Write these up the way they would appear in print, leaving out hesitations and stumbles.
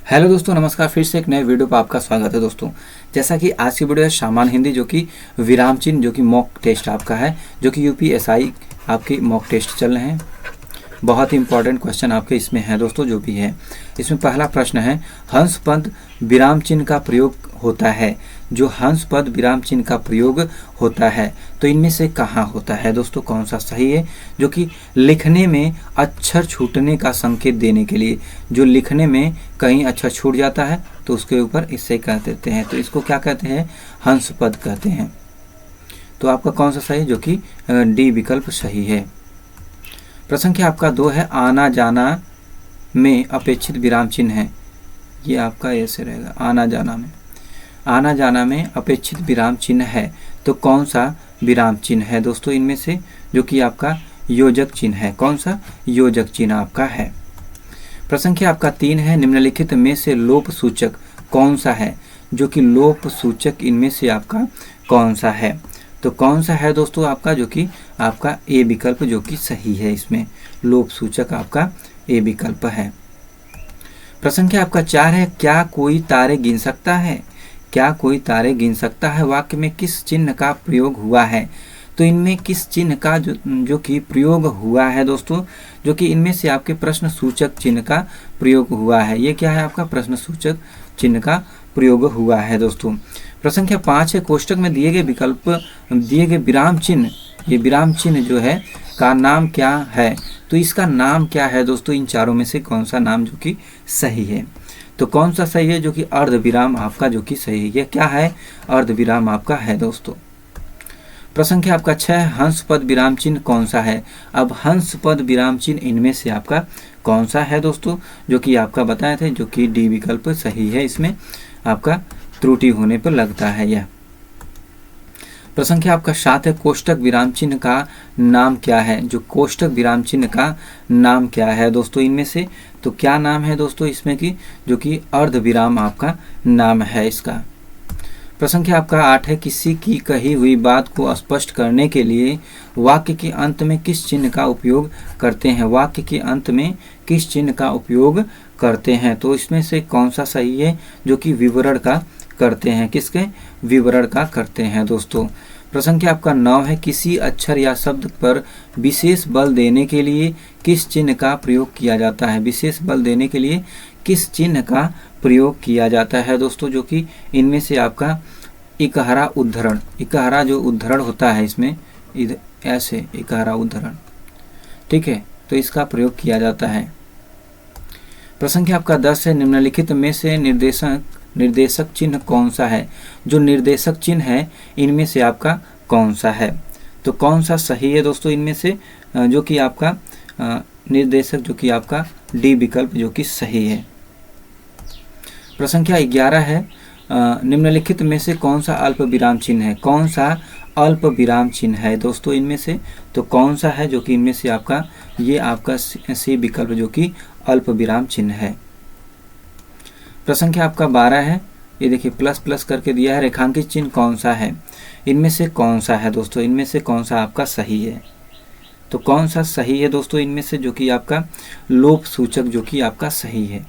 Hello दोस्तों, नमस्कार। फिर से एक नए वीडियो पर आपका स्वागत है दोस्तों। जैसा कि आज की वीडियो है सामान्य हिंदी, जो कि विराम चिन्ह, जो कि मॉक टेस्ट आपका है, जो कि यूपीएसआई आपकी मॉक टेस्ट चल रहे हैं। बहुत ही इंपॉर्टेंट क्वेश्चन आपके इसमें है दोस्तों। जो भी है इसमें पहला प्रश्न है, हंस पद विराम चिन्ह का प्रयोग होता है। जो हंस पद विराम चिन्ह का प्रयोग होता है तो इनमें से कहाँ होता है दोस्तों? कौन सा सही है? जो कि लिखने में अक्षर छूटने का संकेत देने के लिए, जो लिखने में कहीं अक्षर छूट जाता है तो उसके ऊपर इससे कह देते हैं, तो इसको क्या कहते हैं? हंस पद कहते हैं। तो आपका कौन सा सही है? जो कि डी विकल्प सही है। प्रश्न संख्या आपका 2 है, आना जाना में अपेक्षित विराम चिन्ह है। ये आपका ऐसे रहेगा, आना जाना में अपेक्षित विराम चिन्ह है तो कौन सा विराम चिन्ह है दोस्तों इनमें से? जो कि आपका योजक चिन्ह है। कौन सा? योजक चिन्ह आपका है। प्रश्न संख्या आपका 3 है, निम्नलिखित में से लोप सूचक कौन सा है? जो कि लोप सूचक इनमें से आपका कौन सा है? तो कौन सा है दोस्तों आपका? जो कि आपका ए विकल्प जो कि सही है। इसमें लोप सूचक आपका ए विकल्प है। प्रश्न संख्या आपका 4 है, क्या कोई तारे गिन सकता है? क्या कोई तारे गिन सकता है वाक्य में किस चिन्ह का प्रयोग हुआ है? तो इनमें किस चिन्ह का जो कि प्रयोग हुआ है दोस्तों? जो कि इनमें से आपके प्रश्न सूचक चिन्ह का प्रयोग हुआ है। ये क्या है आपका? प्रश्न सूचक चिन्ह का प्रयोग हुआ है दोस्तों। प्रश्न संख्या 5 है, कोष्टक में दिए गए विराम चिन्ह, ये विराम चिन्ह जो है का नाम क्या है? तो इसका नाम क्या है दोस्तों? इन चारों में से कौन सा नाम जो कि सही है? तो कौन सा सही है? जो कि अर्ध विराम आपका जो कि सही है। ये क्या है? अर्ध विराम आपका है दोस्तों। प्रश्न संख्या आपका 6, हंस पद विराम चिन्ह कौन सा है? अब हंस पद विराम चिन्ह इनमें से आपका कौन सा है दोस्तों? जो कि आपका बताए थे, जो कि डी विकल्प सही है। इसमें आपका त्रुटि होने पर लगता है यह। प्रश्न संख्या आपका 7 है, कोष्टक विराम चिन्ह का नाम क्या है? जो कोष्टक विराम चिन्ह का नाम क्या है दोस्तों इनमें से? तो क्या नाम है दोस्तों इसमें की? जो कि अर्ध विराम आपका नाम है इसका। प्रश्न संख्या आपका 8 है, किसी की कही हुई बात को स्पष्ट करने के लिए वाक्य के अंत में किस चिन्ह का उपयोग करते हैं? वाक्य के अंत में किस चिन्ह का उपयोग करते हैं? तो इसमें से कौन सा सही है? जो कि विवरण का करते हैं। किसके? विवरण का करते हैं दोस्तों। प्रश्न संख्या आपका 9 है, किसी अक्षर या शब्द पर विशेष बल देने के लिए किस चिन्ह का प्रयोग किया जाता है? विशेष बल देने के लिए किस चिन्ह का प्रयोग किया जाता है दोस्तों? जो कि इनमें से आपका इकहरा उद्धरण, इकहरा जो उद्धरण होता है इसमें ऐसे इकहरा उद्धरण, ठीक है, तो इसका प्रयोग किया जाता है। प्रश्न संख्या आपका 10 है, निम्नलिखित में से निर्देशक चिन्ह कौन सा है? जो निर्देशक चिन्ह है इनमें से आपका कौन सा है? तो कौन सा सही है दोस्तों इनमें से? जो कि आपका निर्देशक जो कि आपका डी विकल्प जो कि सही है। प्रश्न संख्या 11 है, निम्नलिखित में से कौन सा अल्प विराम चिन्ह है? कौन सा अल्प विराम चिन्ह है दोस्तों इनमें से? तो कौन सा है? जो कि इनमें से आपका ये आपका सी विकल्प जो कि अल्प विराम चिन्ह है। प्रश्न संख्या आपका 12 है, ये देखिए प्लस प्लस करके दिया है, रेखांकित चिन्ह कौन सा है? इनमें से कौन सा है दोस्तों? इनमें से कौन सा आपका सही है? तो कौन सा सही है दोस्तों इनमें से? जो कि आपका लोप सूचक जो कि आपका सही है।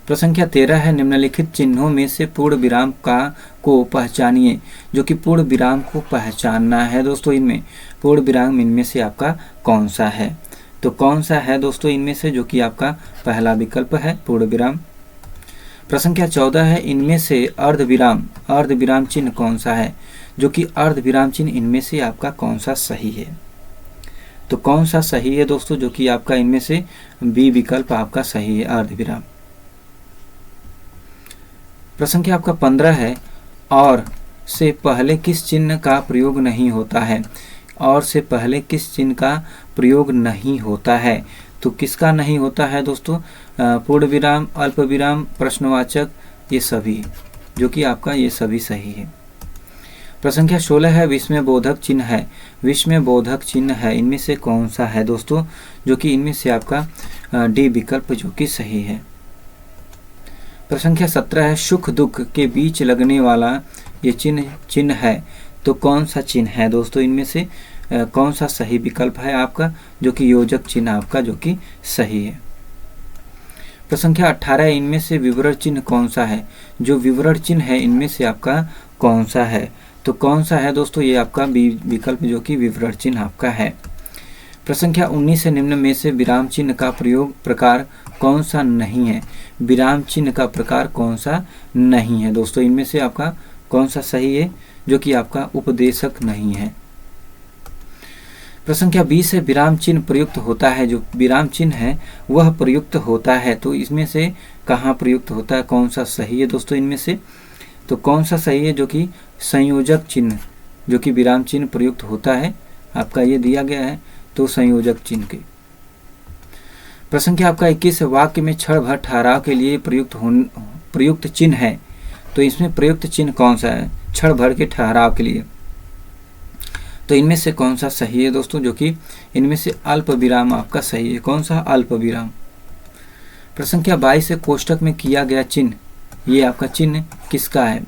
प्रश्न संख्या 13 है, निम्नलिखित चिन्हों में से पूर्ण विराम को पहचानिए। जो कि पूर्ण विराम को पहचानना है दोस्तों, इनमें पूर्ण विराम इनमें से आपका कौन सा है? तो कौन सा है दोस्तों इनमें से? जो कि आपका पहला विकल्प है पूर्ण विराम। प्रश्न संख्या 14 है, इनमें से अर्ध विराम चिन्ह कौन सा है? जो कि अर्ध विराम चिन्ह इनमें से आपका कौन सा सही है? तो कौन सा सही है दोस्तों? जो कि आपका इनमें से बी विकल्प आपका सही है, अर्ध विराम। प्रश्न संख्या आपका 15 है, और से पहले किस चिन्ह का प्रयोग नहीं होता है? और से पहले किस चिन्ह का प्रयोग नहीं होता है? तो किसका नहीं होता है दोस्तों? पूर्ण विराम, अल्प विराम, प्रश्नवाचक, ये सभी जो कि आपका ये सभी सही है। प्रश्न संख्या 16 है, विस्मय बोधक चिन्ह है। विस्मय बोधक चिन्ह है, इनमें से कौन सा है दोस्तों? जो कि इनमें से आपका डी विकल्प जो कि सही है। प्रश्न संख्या 17 है, सुख दुख के बीच लगने वाला ये चिन्ह है। तो कौन सा चिन्ह है दोस्तों? इनमें से कौन सा सही विकल्प है आपका? जो कि योजक चिन्ह आपका जो कि सही है। प्रश्न संख्या 18, इनमें से विवरण चिन्ह कौन सा है? जो विवरण चिन्ह है इनमें से आपका कौन सा है? तो कौन सा है दोस्तों? ये आपका विकल्प जो कि विवरण चिन्ह आपका है। प्रश्न संख्या 19 है, निम्न में से विराम चिन्ह का प्रयोग प्रकार कौन सा नहीं है? विराम चिन्ह का प्रकार कौन सा नहीं है दोस्तों? इनमें से आपका कौन सा सही है? जो कि आपका उपदेशक नहीं है। प्रश्न संख्या 20 है, विराम चिन्ह प्रयुक्त होता है। जो विराम चिन्ह है वह प्रयुक्त होता है, तो इसमें से कहाँ प्रयुक्त होता है? कौन सा सही है दोस्तों इनमें से? तो कौन सा सही है? जो कि संयोजक चिन्ह, जो कि विराम चिन्ह प्रयुक्त होता है, आपका ये दिया गया है, तो संयोजक चिन्ह के। प्रश्न संख्या आपका 21, वाक्य में क्षण भर ठहराव के लिए प्रयुक्त चिन्ह है, तो इसमें प्रयुक्त चिन्ह कौन सा है? क्षण भर के ठहराव के लिए, तो इनमें से कौन सा सही है दोस्तों? जो कि इनमें से अल्प विराम आपका सही है। कौन सा? अल्प विराम। प्रश्न संख्या 22 है, कोष्ठक में किया गया चिन्ह, ये आपका चिन्ह किसका है?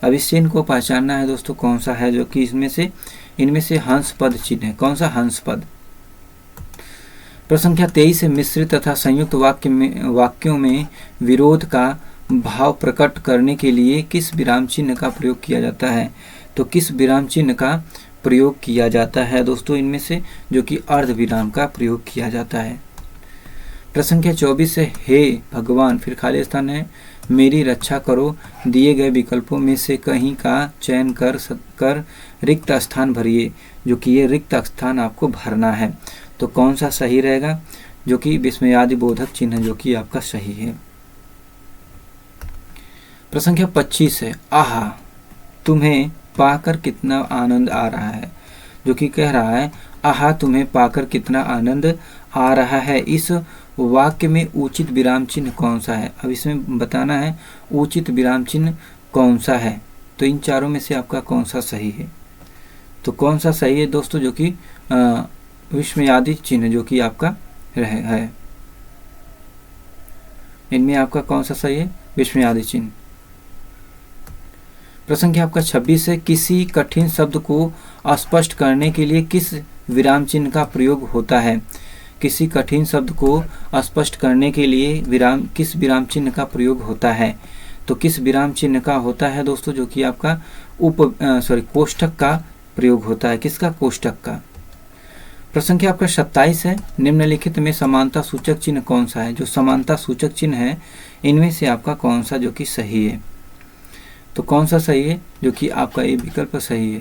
अब इस चिन्ह को पहचानना है दोस्तों कौन सा है, जो कि इनमें से हंस पद चिन्ह है। कौन सा? हंस पद। प्रश्न संख्या 23 है, मिश्रित तथा संयुक्त वाक्यों में विरोध का भाव प्रकट करने के लिए किस विराम चिन्ह का प्रयोग किया जाता है? तो किस विराम चिन्ह का प्रयोग किया जाता है दोस्तों इनमें से? जो कि अर्ध विराम का प्रयोग किया जाता है। प्रश्न संख्या 24 है, हे भगवान, फिर खाली स्थान है, मेरी रक्षा करो, दिए गए विकल्पों में से कहीं का चयन कर रिक्त स्थान भरिए। जो कि ये रिक्त स्थान आपको भरना है, तो कौन सा सही रहेगा? जो कि विस्मयादि बोधक चिन्ह जो कि आपका सही है। प्रश्न संख्या 25 है, आहा तुम्हें पाकर कितना आनंद आ रहा है। जो कि कह रहा है, आहा तुम्हें पाकर कितना आनंद आ रहा है। इस वाक्य में उचित विराम चिन्ह कौन सा है? अब इसमें बताना है उचित विराम चिन्ह कौन सा है, तो इन चारों में से आपका कौन सा सही है? तो कौन सा सही है दोस्तों? जो कि विस्मयादि चिन्ह जो कि आपका है, इनमें आपका कौन सा सही है? विस्मयादि चिन्ह। प्रश्न संख्या आपका 26 है, किसी कठिन शब्द को स्पष्ट करने के लिए किस विराम चिन्ह का प्रयोग होता है? किसी कठिन शब्द को स्पष्ट करने के लिए किस विराम चिन्ह का प्रयोग होता है? तो किस विराम चिन्ह का होता है दोस्तों? जो कि आपका कोष्ठक का प्रयोग होता है। किसका? कोष्ठक का। प्रश्न संख्या आपका 27 है, निम्नलिखित में समानता सूचक चिन्ह कौन सा है? जो समानता सूचक चिन्ह है इनमें से आपका कौन सा जो कि सही है? तो कौन सा सही है? जो कि आपका ये विकल्प सही है।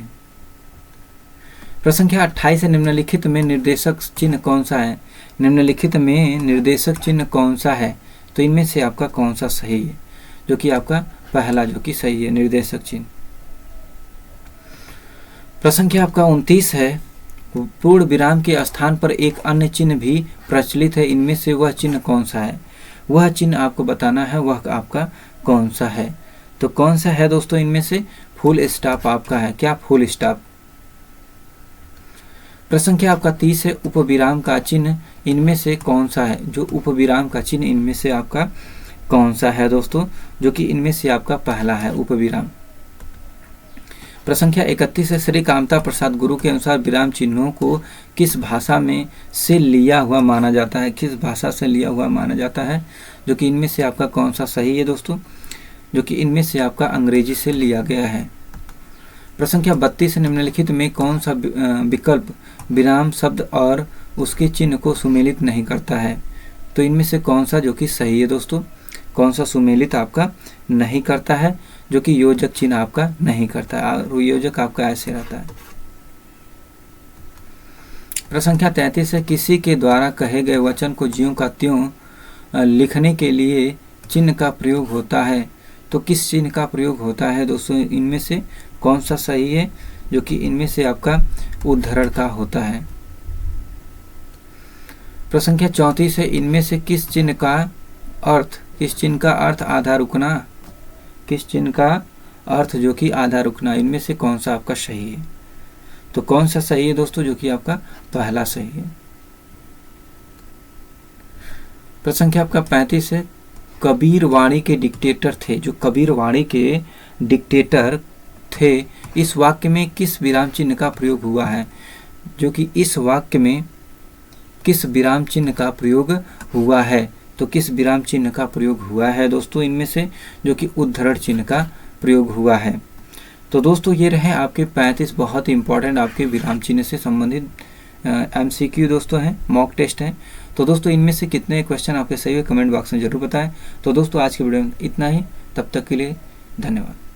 प्रश्न संख्या 28 है, निम्नलिखित में निर्देशक चिन्ह कौन सा है? निम्नलिखित में निर्देशक चिन्ह कौन सा है? तो इनमें से आपका कौन सा सही है? जो कि आपका पहला जो कि सही है, निर्देशक चिन्ह। प्रश्न संख्या आपका 29 है, पूर्ण विराम के स्थान पर एक अन्य चिन्ह भी प्रचलित है, इनमें से वह चिन्ह कौन सा है? वह चिन्ह आपको बताना है, वह आपका कौन सा है? तो कौन सा है दोस्तों इनमें से? फुल स्टॉप आपका है। क्या? Full stop. प्रश्न संख्या आपका 30 है, उपविराम का चिन्ह इनमें से कौन सा है? जो उपविराम का चिन्ह इनमें से आपका कौन सा है दोस्तों? जो कि इनमें से आपका पहला है, उपविराम। प्रश्न संख्या 31 है, श्री कामता प्रसाद गुरु के अनुसार विराम चिन्हों को किस भाषा में से लिया हुआ माना जाता है? किस भाषा से लिया हुआ माना जाता है? जो कि इनमें से आपका कौन सा सही है दोस्तों? जो कि इनमें से आपका अंग्रेजी से लिया गया है। प्रश्न संख्या 32 निम्नलिखित में कौन सा विकल्प विराम शब्द और उसके चिन्ह को सुमेलित नहीं करता है? तो इनमें से कौन सा जो कि सही है दोस्तों? कौन सा सुमेलित आपका नहीं करता है? जो कि योजक चिन्ह आपका नहीं करता है, और योजक आपका ऐसे रहता है। प्रश्न संख्या 33 है, किसी के द्वारा कहे गए वचन को ज्यों का त्यों लिखने के लिए चिन्ह का प्रयोग होता है, तो किस चिन्ह का प्रयोग होता है दोस्तों? इनमें से कौन सा सही है? जो कि इनमें से आपका उद्धरण का होता है। प्रश्न संख्या 34 है, इनमें से किस चिन्ह का अर्थ आधा रुकना? किस चिन्ह का अर्थ जो कि आधा रुकना, इनमें से कौन सा आपका सही है? तो कौन सा सही है दोस्तों? जो कि आपका पहला सही है। प्रश्न संख्या आपका 35 है, कबीर वाणी के डिक्टेटर थे। जो कबीर वाणी के डिक्टेटर थे, इस वाक्य में किस विराम चिन्ह का प्रयोग हुआ है? जो कि इस वाक्य में किस विराम चिन्ह का प्रयोग हुआ है? तो किस विराम चिन्ह का प्रयोग हुआ है दोस्तों इनमें से, जो कि उद्धरण चिन्ह का प्रयोग हुआ है। तो दोस्तों ये रहे आपके 35 बहुत ही इंपॉर्टेंट आपके विराम चिन्ह से संबंधित MCQ दोस्तों हैं, मॉक टेस्ट हैं। तो दोस्तों इनमें से कितने क्वेश्चन आपके सही हुए कमेंट बॉक्स में जरूर बताएं। तो दोस्तों आज के वीडियो में इतना ही, तब तक के लिए धन्यवाद।